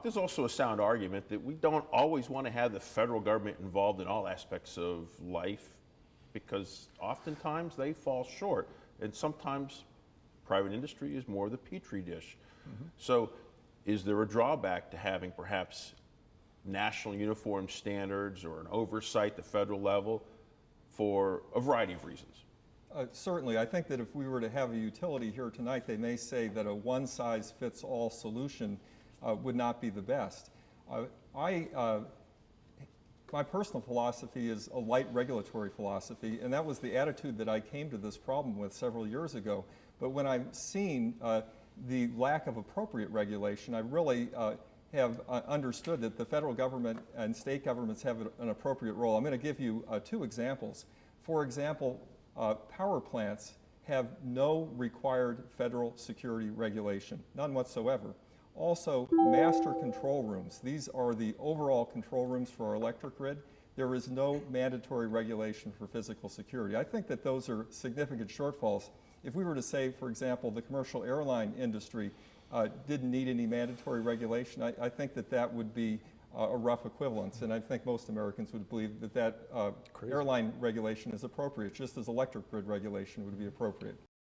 there's also a sound argument that we don't always want to have the federal government involved in all aspects of life because oftentimes they fall short. And sometimes private industry is more the petri dish. So is there a drawback to having perhaps national uniform standards or an oversight at the federal level for a variety of reasons? Certainly. I think that if we were to have a utility here tonight, they may say that a one-size-fits-all solution would not be the best. My personal philosophy is a light regulatory philosophy, and that was the attitude that I came to this problem with several years ago. But when I've seen the lack of appropriate regulation, I really have understood that the federal government and state governments have an appropriate role. I'm going to give you two examples. For example, power plants have no required federal security regulation, none whatsoever. Also, master control rooms. These are the overall control rooms for our electric grid. There is no mandatory regulation for physical security. I think that those are significant shortfalls. If we were to say, for example, the commercial airline industry didn't need any mandatory regulation, I think that that would be a rough equivalence, and I think most Americans would believe that airline regulation is appropriate, just as electric grid regulation would be appropriate.